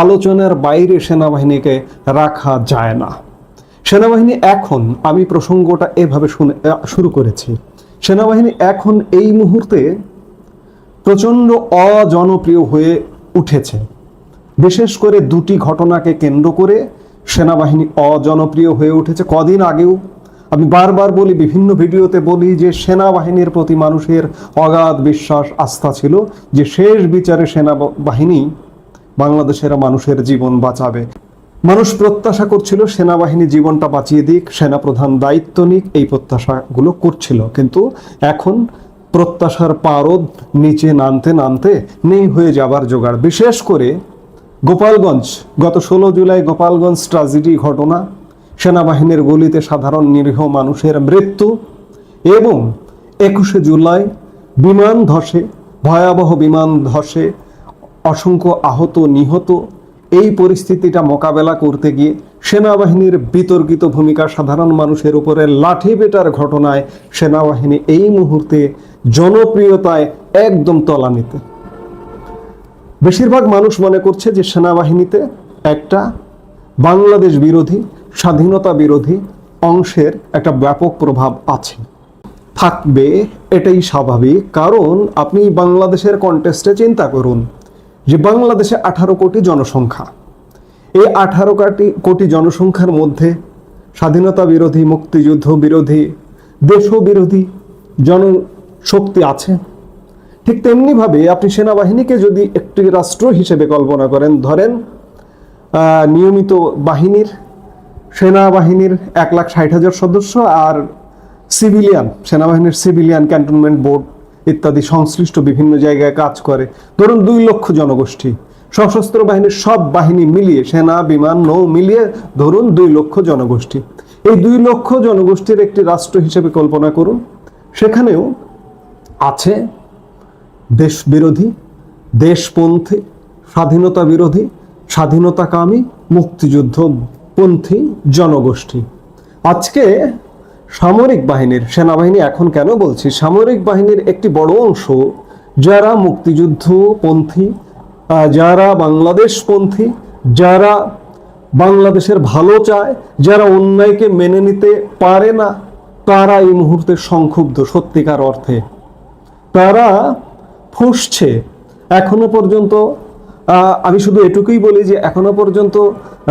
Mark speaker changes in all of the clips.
Speaker 1: আলোচনার বাইরে সেনাবাহিনীকে রাখা যায় না। সেনাবাহিনী এখন, আমি প্রসঙ্গটা এভাবে শুরু করেছি, সেনাবাহিনী এখন এই মুহূর্তে প্রচণ্ড অজনপ্রিয় হয়ে উঠেছে। বিশেষ করে দুটি ঘটনাকে কেন্দ্র করে সেনাবাহিনী অজনপ্রিয় হয়ে উঠেছে। কদিন আগেও আমি বারবার বলি, বিভিন্ন ভিডিওতে বলি যে সেনাবাহিনীর প্রতি মানুষের অগাধ বিশ্বাস আস্থা ছিল যে শেষ বিচারে সেনাবাহিনী বাংলাদেশের মানুষের জীবন বাঁচাবে। মানুষ প্রত্যাশা করছিল সেনাবাহিনী জীবনটা বাঁচিয়ে দিক, সেনাপ্রধান দায়িত্ব নিক, এই প্রত্যাশাগুলো করছিল। কিন্তু এখন প্রত্যাশার পারদ নিচে নামতে নামতে নেই হয়ে যাবার জোগাড়। বিশেষ করে গোপালগঞ্জ, গত 16 জুলাই গোপালগঞ্জ ট্র্যাজেডি ঘটনা, সেনাবাহিনীর গুলিতে সাধারণ নিরীহ মানুষের মৃত্যু, এবং 21শে জুলাই বিমান ধসে, ভয়াবহ বিমান ধসে অসংখ্য আহত নিহত, এই পরিস্থিতিটা মোকাবেলা করতে গিয়ে সেনাবাহিনীর বিতর্কিত ভূমিকা, সাধারণ মানুষের উপরে লাঠি পেটার ঘটনায় সেনাবাহিনী এই মুহূর্তে জনপ্রিয়তায় একদম তলানিতে। বেশিরভাগ মানুষ মনে করছে যে সেনাবাহিনীতে একটা বাংলাদেশ বিরোধী, স্বাধীনতা বিরোধী অংশের একটা ব্যাপক প্রভাব আছে, থাকবে, এটাই স্বাভাবিক। কারণ আপনি বাংলাদেশের কনটেক্সটে চিন্তা করুন যে বাংলাদেশে 18 কোটি জনসংখ্যা। এই 18 কোটি জনসংখ্যার মধ্যে স্বাধীনতা বিরোধী, মুক্তিযুদ্ধ বিরোধী, দেশবিরোধী জনশক্তি আছে। ঠিক তেমনিভাবে আপনি সেনাবাহিনীকে যদি একটি রাষ্ট্র হিসেবে কল্পনা করেন, ধরেন নিয়মিত বাহিনীর, সেনাবাহিনীর 1,60,000 সদস্য, আর সিভিলিয়ান, সেনাবাহিনীর সিভিলিয়ান ক্যান্টনমেন্ট বোর্ড ইত্যাদি সংশ্লিষ্ট বিভিন্ন জায়গায় কাজ করে, ধরুন 2 লক্ষ জনগোষ্ঠী, সশস্ত্র বাহিনীর সব বাহিনী মিলিয়ে, সেনা, বিমান, নৌ মিলিয়ে ধরুন 2 লক্ষ জনগোষ্ঠী। এই 2 লক্ষ জনগোষ্ঠীর একটি রাষ্ট্র হিসেবে কল্পনা করুন। সেখানেও আছে দেশ বিরোধী, দেশপন্থী, স্বাধীনতা বিরোধী, স্বাধীনতাকামী, মুক্তিযুদ্ধপন্থী জনগোষ্ঠী। আজকে সামরিক বাহিনীর, সেনাবাহিনী এখন কেন বলছি, সামরিক বাহিনীর একটি বড় অংশ যারা মুক্তিযুদ্ধপন্থী, যারা বাংলাদেশপন্থী, যারা বাংলাদেশের ভালো চায়, যারা অন্যায়কে মেনে নিতে পারে না, তারা এই মুহূর্তে সংক্ষুব্ধ। সত্যিকার অর্থে তারা ফুঁসছে। এখনো পর্যন্ত আমি শুধু এটুকুই বলি যে এখনো পর্যন্ত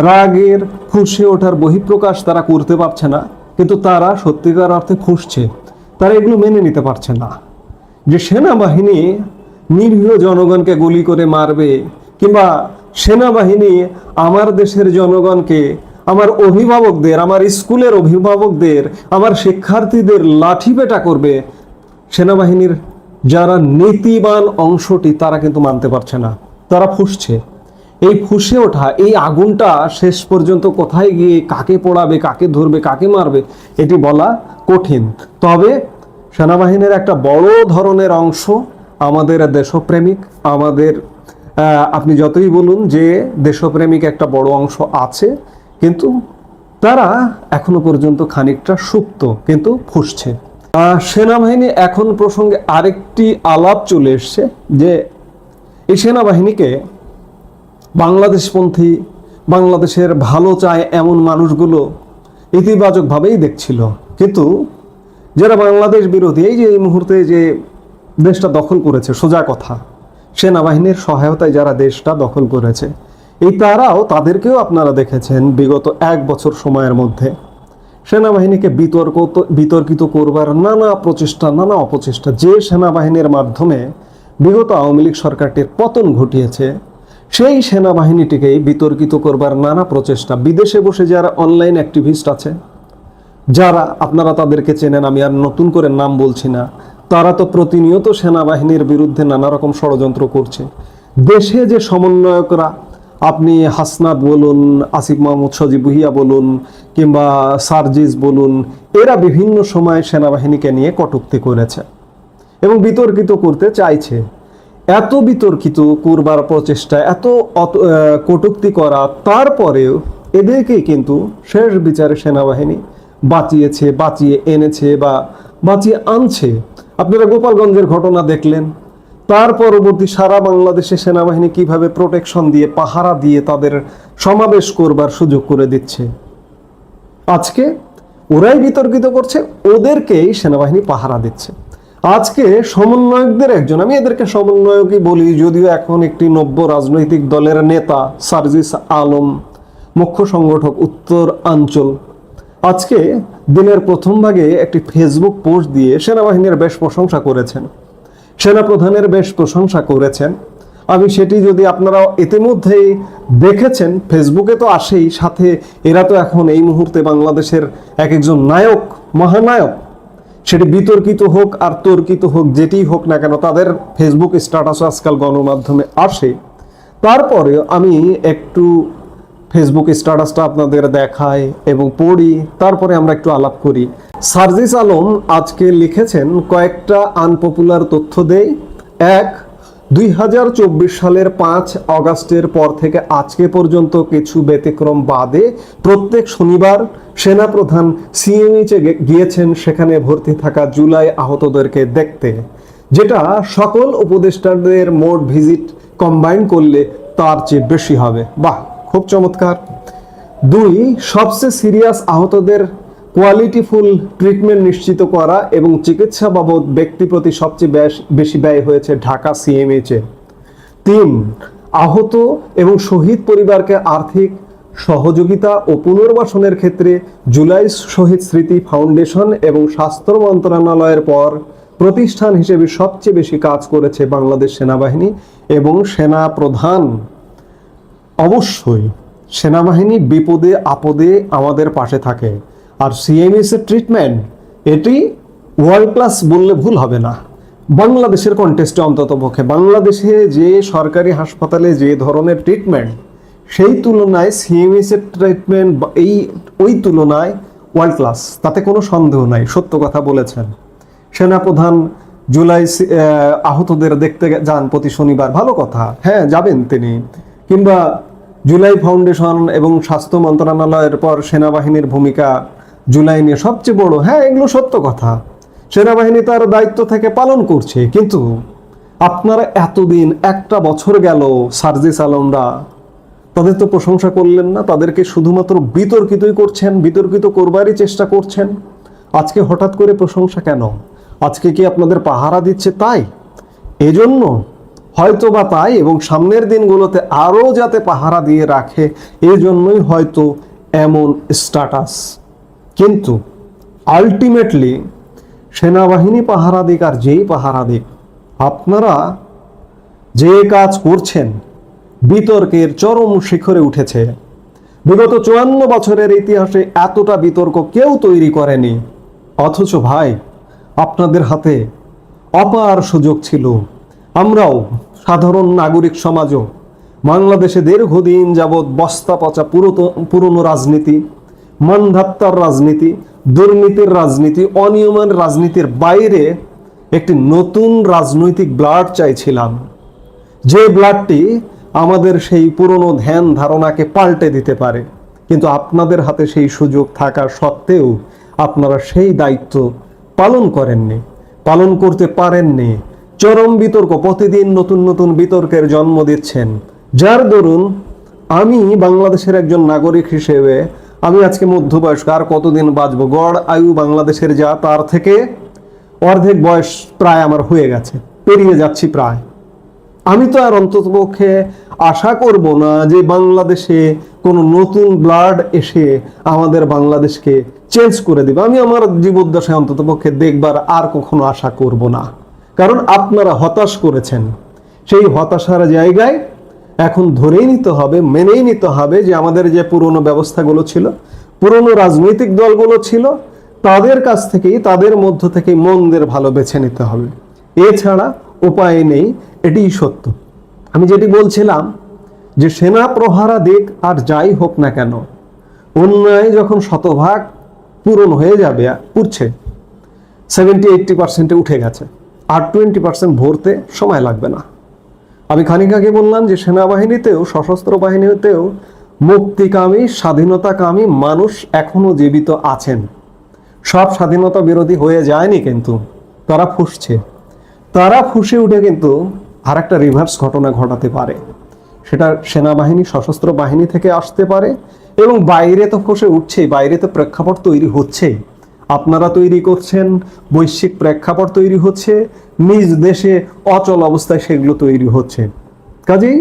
Speaker 1: রাগের ফুঁসে ওঠার বহিঃপ্রকাশ তারা করতে পারছে না, কিন্তু তারা সত্যিকার অর্থে ফুঁসছে। তারা এগুলো মেনে নিতে পারছে না যে সেনাবাহিনী নিরীহ জনগণকে গুলি করে মারবে, কিংবা সেনাবাহিনী আমার দেশের জনগণকে, আমার অভিভাবকদের, আমার স্কুলের অভিভাবকদের, আমার শিক্ষার্থীদের লাঠিপেটা করবে। সেনাবাহিনীর যারা নীতিবান অংশটি তারা কিন্তু মানতে পারছে না, তারা ফুঁসছে। এই ফুঁসে ওঠা, এই আগুনটা শেষ পর্যন্ত কোথায় গিয়ে কাকে পোড়াবে, কাকে ধরবে, কাকে মারবে, এটি বলা কঠিন। তবে সেনাবাহিনীর একটা বড় ধরনের অংশ আমাদের দেশপ্রেমিক, আমাদের আপনি যতই বলুন যে দেশপ্রেমিক একটা বড় অংশ আছে, কিন্তু তারা এখনো পর্যন্ত খানিকটা সুপ্ত, কিন্তু ফুঁসছে। সেনাবাহিনী এখন প্রসঙ্গে আরেকটি আলাপ চলে এসছে যে এই সেনাবাহিনীকে বাংলাদেশপন্থী, বাংলাদেশের ভালো চায় এমন মানুষগুলো ইতিবাচকভাবেই দেখছিল, কিন্তু যারা বাংলাদেশ বিরোধী, এই যে এই মুহূর্তে যে দেশটা দখল করেছে, সোজা কথা, সেনাবাহিনীর সহায়তায় যারা দেশটা দখল করেছে, এই তাদেরকেও আপনারা দেখেছেন বিগত 1 বছর সময়ের মধ্যে সেনাবাহিনীকে বিতর্কিত করবার নানা প্রচেষ্টা, নানা অপচেষ্টা, যে সেনাবাহিনীর মাধ্যমে বিগত আওয়ামী লীগ সরকারটির পতন ঘটিয়েছে, সেই সেনাবাহিনীটিকেই বিতর্কিত করবার নানা প্রচেষ্টা। বিদেশে বসে যারা অনলাইন অ্যাক্টিভিস্ট আছে, যারা আপনারা তাদেরকে চেনেন, আমি আর নতুন করে নাম বলছি না, তারা তো প্রতিনিয়ত সেনাবাহিনীর বিরুদ্ধে নানা রকম ষড়যন্ত্র করছে। দেশে যে সমন্বয়করা, আপনি হাসনাত বলুন, আসিফ মাহমুদ সজীব ভুইয়া বলুন, কিংবা সার্জিস বলুন, এরা বিভিন্ন সময় সেনাবাহিনীকে নিয়ে কটূক্তি করেছে এবং বিতর্কিত করতে চাইছে। এত বিতর্কিত করবার প্রচেষ্টা, এত কটূক্তি করা, তারপরেও এদেরকেই কিন্তু শেষ বিচারে সেনাবাহিনী বাঁচিয়েছে, বাঁচিয়ে এনেছে বা বাঁচিয়ে আনছে। আপনারা গোপালগঞ্জের ঘটনা দেখলেন, তার পরবর্তী সারা বাংলাদেশে সেনাবাহিনী কিভাবে প্রোটেকশন দিয়ে পাহারা দিয়ে তাদের সমাবেশ করবার সুযোগ করে দিচ্ছে। আজকে ওরাই বিতর্কিত করছে, ওদেরকেই সেনাবাহিনী পাহারা দিচ্ছে। আজকে সমন্বয়কদের একজন, আমি এদেরকে সমন্বয়কই বলি, যদিও এখন একটি নব্য রাজনৈতিক দলের নেতা সার্জিস আলম, মুখ্য সংগঠক উত্তরাঞ্চল, আজকে দিনের প্রথম ভাগে একটি ফেসবুক পোস্ট দিয়ে সেনাবাহিনীর বেশ প্রশংসা করেছেন, সেনাপ্রধানের বেশ প্রশংসা করেছেন। আমি সেটি যদি আপনারা ইতিমধ্যেই দেখেছেন, ফেসবুকে তো আসেই, সাথে এরা তো এখন এই মুহূর্তে বাংলাদেশের এক একজন নায়ক, মহানায়ক। সেটি বিতর্কিত হোক আর তর্কিত হোক, যেটি হোক না কেন, তাদের ফেসবুক স্ট্যাটাস আজকাল গণমাধ্যমে আসে। তারপরে আমি একটু ফেসবুক স্ট্যাটাসটা আপনাদের দেখাই এবং পড়ি, তারপরে আমরা একটু আলাপ করি। সার্জিস আলম আজকে লিখেছেন, কয়েকটা আনপপুলার তথ্য দেই। 2024 সালের 5 অগাস্টের পর থেকে আজকে পর্যন্ত কিছু ব্যতিক্রম বাদে প্রত্যেক শনিবার সেনাপ্রধান সিএমএইচে গিয়েছেন সেখানে ভর্তি থাকা জুলাই আহতদেরকে দেখতে, যেটা সকল উপদেষ্টাদের মোট ভিজিট কম্বাইন করলে তার চেয়ে বেশি হবে। বাহ, খুব চমৎকার। 2, সবচেয়ে সিরিয়াস আহতদের কোয়ালিটিফুল ট্রিটমেন্ট নিশ্চিত করা এবং চিকিৎসা বাবদ ব্যক্তি প্রতি সবচেয়ে বেশি ব্যয় হয়েছে ঢাকা সিএমএইচে। 3, আহত এবং শহীদ পরিবারকে আর্থিক সহযোগিতা ও পুনর্বাসনের ক্ষেত্রে জুলাই শহীদ স্মৃতি ফাউন্ডেশন এবং স্বাস্থ্য মন্ত্রণালয়ের পর প্রতিষ্ঠান হিসেবে সবচেয়ে বেশি কাজ করেছে বাংলাদেশ সেনাবাহিনী এবং সেনা প্রধান। অবশ্যই সেনাবাহিনী বিপদে আপদে আমাদের পাশে থাকে, আর সিএমএস এর ট্রিটমেন্ট এটি ওয়ার্ল্ড ক্লাস বললে ভুল হবে না। বাংলাদেশের কন্টেস্টে অন্তত পক্ষে বাংলাদেশে যে সরকারি হাসপাতালে যে ধরনের ট্রিটমেন্ট, সেই তুলনায় সিএমএস এর ট্রিটমেন্ট ওই তুলনায় ওয়ার্ল্ড ক্লাস, তাতে কোনো সন্দেহ নাই, সত্য কথা বলেছেন। সেনাপ্রধান জুলাই আহতদের দেখতে যান প্রতি শনিবার, ভালো কথা, হ্যাঁ যাবেন তিনি। কিংবা জুলাই ফাউন্ডেশন এবং স্বাস্থ্য মন্ত্রণালয়ের পর সেনাবাহিনীর ভূমিকা জুলাই নিয়ে সবচেয়ে বড়, হ্যাঁ এগুলো সত্য কথা। সেনাবাহিনী তার দায়িত্ব থেকে পালন করছে, কিন্তু আপনারা এতদিন, একটা বছর গেল, সার্জিস আলমরা তাদের তো প্রশংসা করলেন না, তাদেরকে শুধুমাত্র বিতর্কিতই করছেন, বিতর্কিত করবারই চেষ্টা করছেন। আজকে হঠাৎ করে প্রশংসা কেন? আজকে কি আপনাদের পাহারা দিচ্ছে তাই? এজন্য হয়তো বা তাই, এবং সামনের দিনগুলোতে আরও যাতে পাহারা দিয়ে রাখে এজন্যই হয়তো এমন স্ট্যাটাস। কিন্তু আলটিমেটলি সেনাবাহিনী পাহারা দিক আর যেই পাহারা দিক, আপনারা যে কাজ করছেন বিতর্কের চরম শিখরে উঠেছে। বিগত 54 বছরের ইতিহাসে এতটা বিতর্ক কেউ তৈরি করেনি। অথচ ভাই, আপনাদের হাতে অপার সুযোগ ছিল। আমরাও সাধারণ নাগরিক সমাজও বাংলাদেশে দীর্ঘদিন যাবৎ বস্তা পচা পুরনো রাজনীতি, মানধাত্তার রাজনীতি, দুর্নীতির রাজনীতি, অনিয়মের রাজনীতির বাইরে একটি নতুন রাজনৈতিক ব্লাড চাইছিলাম, যে ব্লাডটি আমাদের সেই পুরনো ধ্যান ধারণাকে পাল্টে দিতে পারে। কিন্তু আপনাদের হাতে সেই সুযোগ থাকা সত্ত্বেও আপনারা সেই দায়িত্ব পালন করেননি, পালন করতে পারেননি। চরম বিতর্ক, প্রতিদিন নতুন নতুন বিতর্কের জন্ম দিচ্ছেন, যার দরুন আমি বাংলাদেশের একজন নাগরিক হিসেবে আমি আজকে মধ্যবয়স্ক, আর কতদিন বাঁচবো? গড় আয়ু বাংলাদেশের যা, তার থেকে অর্ধেক বয়স প্রায় আমার হয়ে গেছে, পেরিয়ে যাচ্ছি প্রায়। আমি তো আর অন্ততপক্ষে আশা করব না যে বাংলাদেশে কোনো নতুন ব্লাড এসে আমাদের বাংলাদেশকে চেঞ্জ করে দিবে। আমি আমার জীবদ্দশায় অন্ততপক্ষে দেখবার আর কখনো আশা করব না, কারণ আপনারা হতাশ করেছেন। সেই হতাশার জায়গায় এখন ধরেই নিতে হবে, মেনেই নিতে হবে যে আমাদের যে পুরনো ব্যবস্থাগুলো ছিল, পুরনো রাজনৈতিক দলগুলো ছিল, তাদের কাছ থেকেই, তাদের মধ্য থেকেই মন্দের ভালো বেছে নিতে হবে। এছাড়া উপায় নেই, এটিই সত্য। আমি যেটি বলছিলাম যে সেনা প্রহারা দিক আর যাই হোক না কেন, অন্যায় যখন শতভাগ পূরণ হয়ে যাবে, পুরছে 70-80% উঠে গেছে, আর 20% ভরতে সময় লাগবে না। আমি খানিক আগে বললাম যে সেনাবাহিনীতেও, সশস্ত্র বাহিনীতেও মুক্তিকামী, স্বাধীনতাকামী মানুষ এখনো জীবিত আছেন। সব স্বাধীনতা বিরোধী হয়ে যায়নি, কিন্তু তারা ফুসছে। তারা ফুঁসে উঠে কিন্তু আর একটা রিভার্স ঘটনা ঘটাতে পারে। সেটা সেনাবাহিনী, সশস্ত্র বাহিনী থেকে আসতে পারে, এবং বাইরে তো ফুঁসে উঠছেই, বাইরে তো প্রেক্ষাপট তৈরি হচ্ছেই। আপনারা তৈরি করছেন, বৈশ্বিক প্রেক্ষাপট তৈরি হচ্ছে, নিজ দেশে অচল অবস্থায় সেগুলো তৈরি হচ্ছে। কাজেই